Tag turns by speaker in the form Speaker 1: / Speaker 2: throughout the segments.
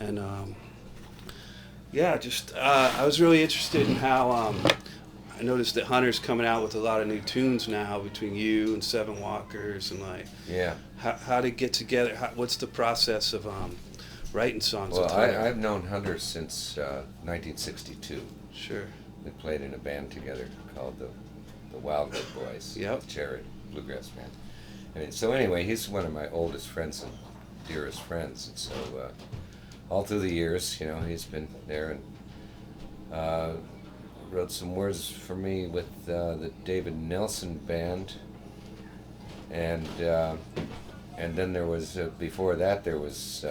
Speaker 1: And yeah, just I was really interested in how I noticed that Hunter's coming out with a lot of new tunes now between you and Seven Walkers, and like
Speaker 2: Yeah.
Speaker 1: how to get together. What's the process of writing songs
Speaker 2: Well,
Speaker 1: with Hunter?
Speaker 2: I've known Hunter since 1962.
Speaker 1: Sure.
Speaker 2: We played in a band together called the Wildwood Boys.
Speaker 1: Yep.
Speaker 2: Jared bluegrass band. And so anyway, he's one of my oldest friends and dearest friends, and so all through the years, he's been there and wrote some words for me with the David Nelson band, and then there was before that there was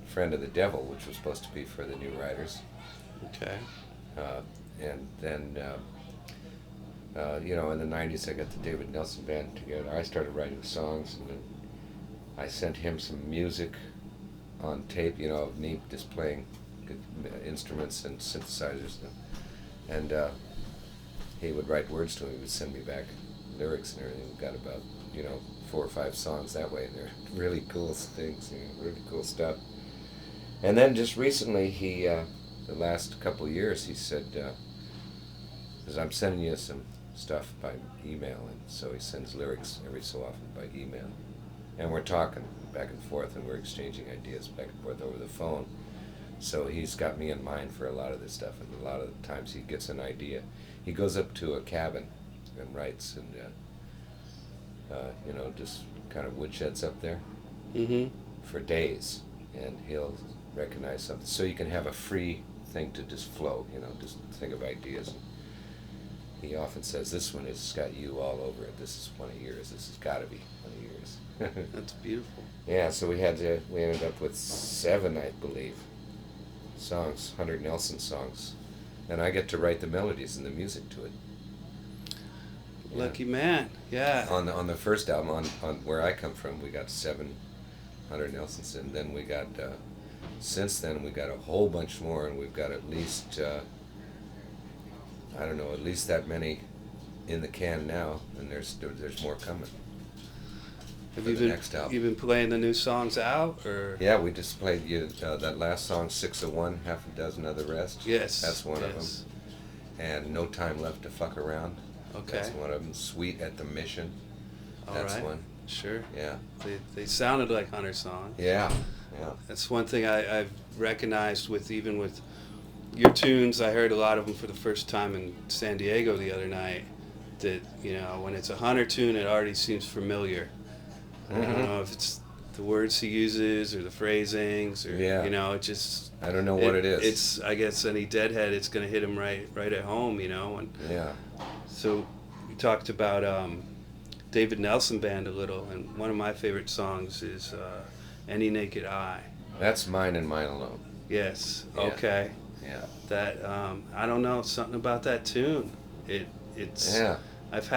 Speaker 2: Friend of the Devil, which was supposed to be for the New Riders.
Speaker 1: Okay.
Speaker 2: And then in the 90s I got the David Nelson band together. I started writing songs, and then I sent him some music on tape, of me just playing instruments and synthesizers, and he would write words to me. He would send me back lyrics and everything. We got about 4 or 5 songs that way, and they're really cool things, really cool stuff. And then just recently, he the last couple of years, he said, because I'm sending you some stuff by email, and so he sends lyrics every so often by email, and we're talking back and forth, and we're exchanging ideas back and forth over the phone. So he's got me in mind for a lot of this stuff, and a lot of the times he gets an idea. He goes up to a cabin and writes, and just kind of woodsheds up there for days, and he'll recognize something. So you can have a free thing to just flow, just think of ideas. He often says, "This one has got you all over it. This is one of yours. This has got to be one of yours."
Speaker 1: That's beautiful.
Speaker 2: Yeah, so we ended up with 7, I believe, songs, Hunter Nelson songs, and I get to write the melodies and the music to it. Yeah.
Speaker 1: Lucky man. Yeah.
Speaker 2: On the first album, on Where I Come From, we got 7 Hunter Nelsons, and then we got since then we got a whole bunch more, and we've got at least at least that many in the can now, and there's more coming.
Speaker 1: Have
Speaker 2: for
Speaker 1: you
Speaker 2: the
Speaker 1: been
Speaker 2: next album.
Speaker 1: you've been playing the new songs out, or?
Speaker 2: Yeah, we just played that last song, 6 of One, Half a Dozen of the Rest.
Speaker 1: Yes.
Speaker 2: That's one of them. And No Time Left to Fuck Around.
Speaker 1: Okay.
Speaker 2: That's one of them. Sweet at the Mission. That's
Speaker 1: All right.
Speaker 2: one.
Speaker 1: Sure.
Speaker 2: Yeah.
Speaker 1: They sounded like Hunter songs.
Speaker 2: Yeah. Yeah.
Speaker 1: That's one thing I've recognized with your tunes. I heard a lot of them for the first time in San Diego the other night. That when it's a Hunter tune, it already seems familiar. I don't know if it's the words he uses or the phrasings or it just.
Speaker 2: I don't know what it is.
Speaker 1: It's, I guess, any deadhead, it's gonna hit him right at home, and
Speaker 2: yeah.
Speaker 1: so we talked about David Nelson Band a little, and one of my favorite songs is Any Naked Eye.
Speaker 2: That's Mine and Mine Alone.
Speaker 1: Yes.
Speaker 2: Yeah.
Speaker 1: Okay.
Speaker 2: Yeah.
Speaker 1: That I don't know, something about that tune. It's.
Speaker 2: Yeah.
Speaker 1: I've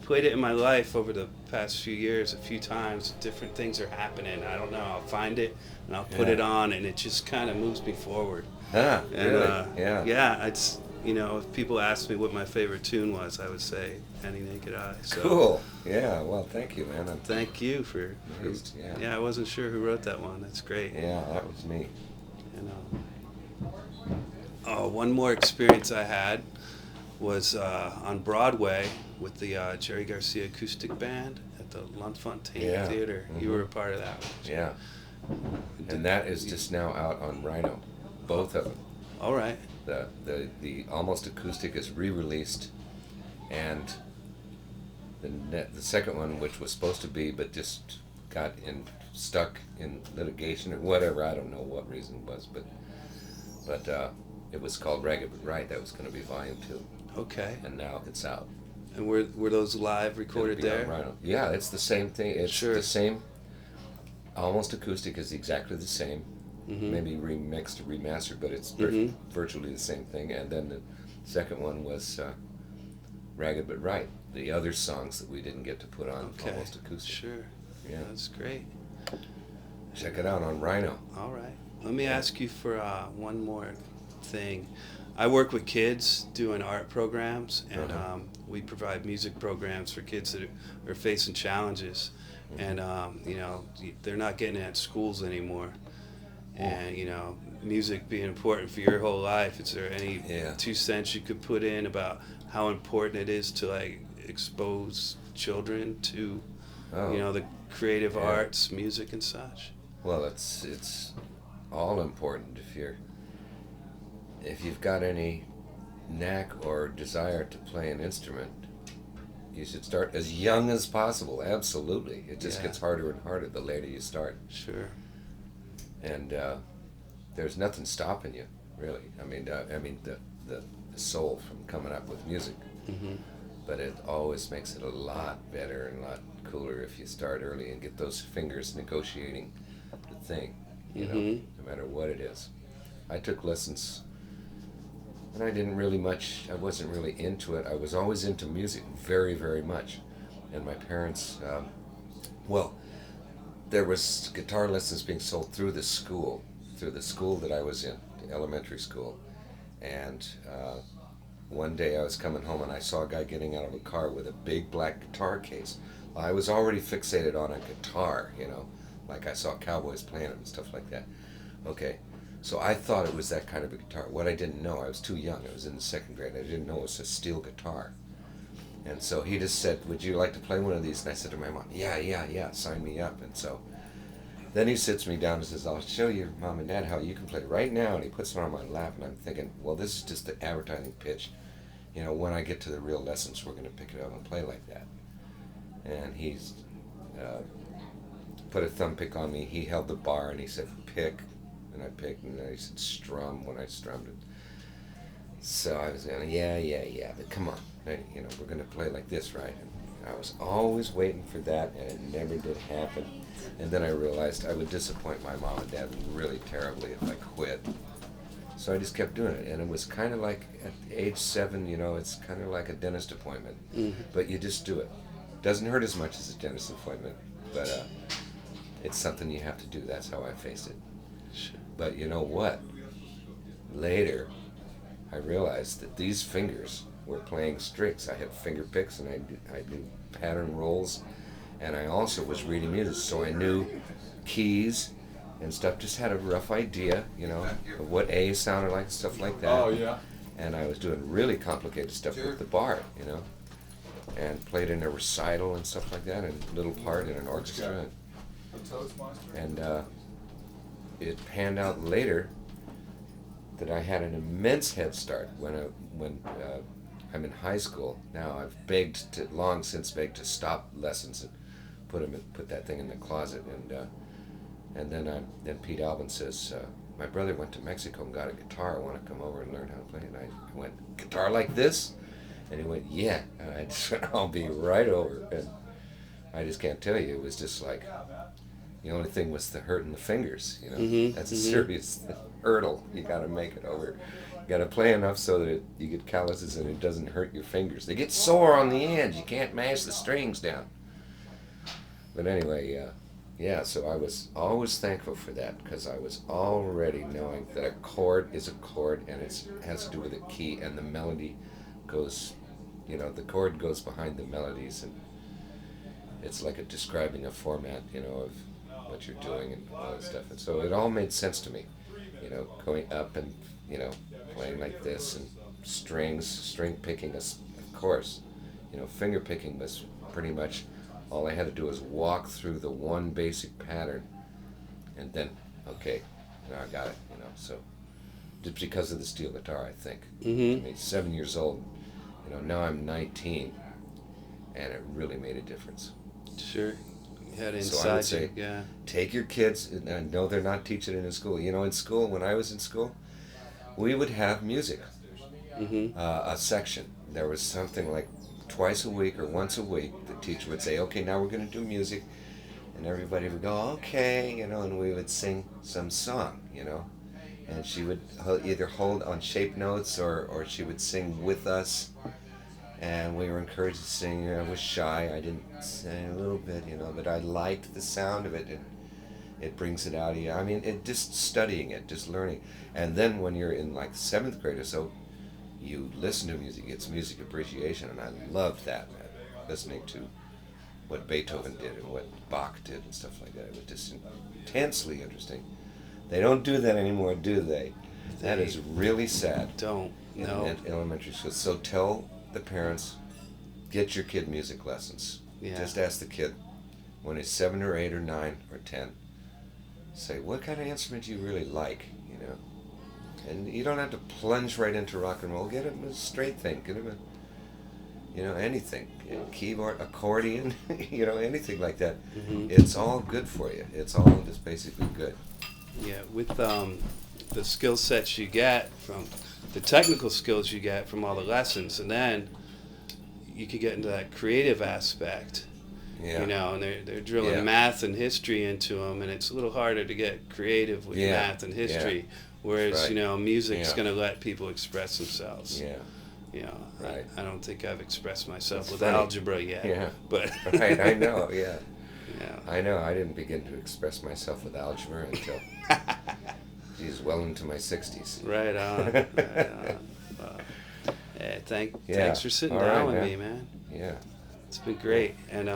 Speaker 1: played it in my life over the past few years a few times. Different things are happening. I don't know. I'll find it and I'll put it on, and it just kind of moves me forward.
Speaker 2: Ah,
Speaker 1: And,
Speaker 2: really?
Speaker 1: Yeah.
Speaker 2: Yeah.
Speaker 1: It's if people asked me what my favorite tune was, I would say Any Naked Eye. So,
Speaker 2: Cool. Yeah. Well, thank you, man.
Speaker 1: thank you for.
Speaker 2: Amazed, yeah.
Speaker 1: Yeah, I wasn't sure who wrote that one. That's great.
Speaker 2: Yeah, that was me.
Speaker 1: One more experience I had was on Broadway with the Jerry Garcia Acoustic Band at the Lunt-Fontanne Theater.
Speaker 2: Mm-hmm.
Speaker 1: You were a part of that one.
Speaker 2: Yeah. And that is just now out on Rhino, both of them.
Speaker 1: All right.
Speaker 2: The Almost Acoustic is re-released, and the second one, which was supposed to be, but just got stuck in litigation or whatever. I don't know what reason it was, but it was called Ragged But Right. That was going to be Volume 2.
Speaker 1: Okay.
Speaker 2: And now it's out.
Speaker 1: And were those live recorded
Speaker 2: It'll be
Speaker 1: there?
Speaker 2: on Rhino. Yeah, it's the same thing. It's the same. Almost Acoustic is exactly the same. Mm-hmm. Maybe remixed or remastered, but it's virtually the same thing. And then the second one was Ragged But Right. The other songs that we didn't get to put on Almost Acoustic.
Speaker 1: Sure.
Speaker 2: Yeah.
Speaker 1: That's great.
Speaker 2: Check it out on Rhino.
Speaker 1: All right. Let me ask you for one more thing. I work with kids doing art programs, and we provide music programs for kids that are facing challenges, and they're not getting it at schools anymore. And music being important for your whole life. Is there any
Speaker 2: Yeah.
Speaker 1: 2 cents you could put in about how important it is to like expose children to
Speaker 2: Oh,
Speaker 1: the creative
Speaker 2: yeah.
Speaker 1: arts, music, and such?
Speaker 2: Well, it's all important if you've got any knack or desire to play an instrument. You should start as young as possible. Absolutely, it just
Speaker 1: Yeah.
Speaker 2: gets harder and harder the later you start.
Speaker 1: Sure.
Speaker 2: And there's nothing stopping you, really. The soul from coming up with music.
Speaker 1: Hmm.
Speaker 2: But it always makes it a lot better and a lot cooler if you start early and get those fingers negotiating the thing,
Speaker 1: Hmm.
Speaker 2: no matter what it is. I took lessons, and I wasn't really into it. I was always into music very, very much. And my parents, well, there was guitar lessons being sold through the school that I was in, the elementary school. And one day I was coming home and I saw a guy getting out of a car with a big black guitar case. I was already fixated on a guitar, like I saw cowboys playing it and stuff like that. Okay, so I thought it was that kind of a guitar. What I didn't know, I was too young, I was in the second grade, I didn't know it was a steel guitar. And so he just said, "Would you like to play one of these?" And I said to my mom, yeah, sign me up. And so then he sits me down and says, "I'll show your mom and dad how you can play right now." And he puts it on my lap, and I'm thinking, well, this is just the advertising pitch. When I get to the real lessons, we're going to pick it up and play like that. And he's put a thumb pick on me. He held the bar and he said, "Pick." And I picked, and then he said, "Strum," when I strummed it. So I was going, yeah, but come on. We're going to play like this, right? And I was always waiting for that, and it never did happen. And then I realized I would disappoint my mom and dad really terribly if I quit. So I just kept doing it, and it was kind of like at age 7, it's kind of like a dentist appointment, but you just do it. Doesn't hurt as much as a dentist appointment, but it's something you have to do. That's how I faced it.
Speaker 1: Sure.
Speaker 2: But you know what? Later, I realized that these fingers were playing strings. I had finger picks, and I knew pattern rolls, and I also was reading music, so I knew keys and stuff. Just had a rough idea, of what A sounded like, stuff like that.
Speaker 3: Oh, yeah.
Speaker 2: And I was doing really complicated stuff with the bar, and played in a recital and stuff like that, and a little part in an orchestra. And it panned out later that I had an immense head start when I'm in high school. Now I've long since begged to stop lessons and put that thing in the closet. And then Pete Albin says, "My brother went to Mexico and got a guitar. I want to come over and learn how to play it." And I went, "Guitar like this?" And he went, "Yeah." And I just went, "I'll be right over." And I just can't tell you, it was just like, the only thing was the hurt in the fingers. That's a serious hurdle. You got to make it over. You got to play enough so that you get calluses and it doesn't hurt your fingers. They get sore on the ends. You can't mash the strings down. But anyway, so I was always thankful for that, because I was already knowing that a chord is a chord, and it has to do with a key, and the melody goes, the chord goes behind the melodies, and it's like describing a format, of what you're doing and all that stuff. And so it all made sense to me, going up and, playing like this, and string picking, of course. Finger picking was pretty much all I had to do was walk through the one basic pattern, and then, okay, now I got it, so just because of the steel guitar, I think.
Speaker 1: Mm-hmm.
Speaker 2: I mean, 7 years old, now I'm 19, and it really made a difference.
Speaker 1: Sure. You had it
Speaker 2: So I would
Speaker 1: inside
Speaker 2: say,
Speaker 1: you. Yeah.
Speaker 2: take your kids, and I know they're not teaching it in school. In school, when I was in school, we would have music,
Speaker 1: Mm-hmm.
Speaker 2: a section. There was something like twice a week or once a week, the teacher would say, "Okay, now we're going to do music," and everybody would go, "Okay," and we would sing some song, and she would either hold on shape notes, or she would sing with us, and we were encouraged to sing. I was shy, I didn't sing a little bit, but I liked the sound of it, and it brings it out of you. I mean, just studying it, just learning. And then when you're in like 7th grade or so, you listen to music, it's music appreciation, and I loved that, man. Listening to what Beethoven did and what Bach did and stuff like that. It was just intensely interesting. They don't do that anymore, do they? That is really sad.
Speaker 1: Don't. No.
Speaker 2: In elementary school. So tell the parents, get your kid music lessons.
Speaker 1: Yeah.
Speaker 2: Just ask the kid when he's 7 or 8 or 9 or 10. Say, what kind of instrument do you really like? You know, and you don't have to plunge right into rock and roll. Get him a straight thing. Get him a, you know, anything. You know, keyboard, accordion, you know, anything like that.
Speaker 1: Mm-hmm.
Speaker 2: It's all good for you. It's all just basically good.
Speaker 1: Yeah, with the skill sets you get from the technical skills you get from all the lessons, and then you could get into that creative aspect.
Speaker 2: Yeah.
Speaker 1: You know, and they're drilling
Speaker 2: Yeah.
Speaker 1: math and history into them, and it's a little harder to get creative with
Speaker 2: Yeah.
Speaker 1: math and history.
Speaker 2: Yeah.
Speaker 1: Whereas,
Speaker 2: Right.
Speaker 1: you know, music's
Speaker 2: Yeah.
Speaker 1: going to let people express themselves.
Speaker 2: Yeah.
Speaker 1: You know,
Speaker 2: Right.
Speaker 1: I don't think I've expressed myself
Speaker 2: That's
Speaker 1: with
Speaker 2: funny.
Speaker 1: algebra yet.
Speaker 2: Yeah.
Speaker 1: But
Speaker 2: Right, I know, yeah.
Speaker 1: Yeah.
Speaker 2: I know, I didn't begin to express myself with algebra until, geez, well into my 60s.
Speaker 1: Right on. Right on. Hey, thanks for sitting
Speaker 2: All
Speaker 1: down
Speaker 2: right,
Speaker 1: with
Speaker 2: man.
Speaker 1: me, man.
Speaker 2: Yeah.
Speaker 1: It's been great. And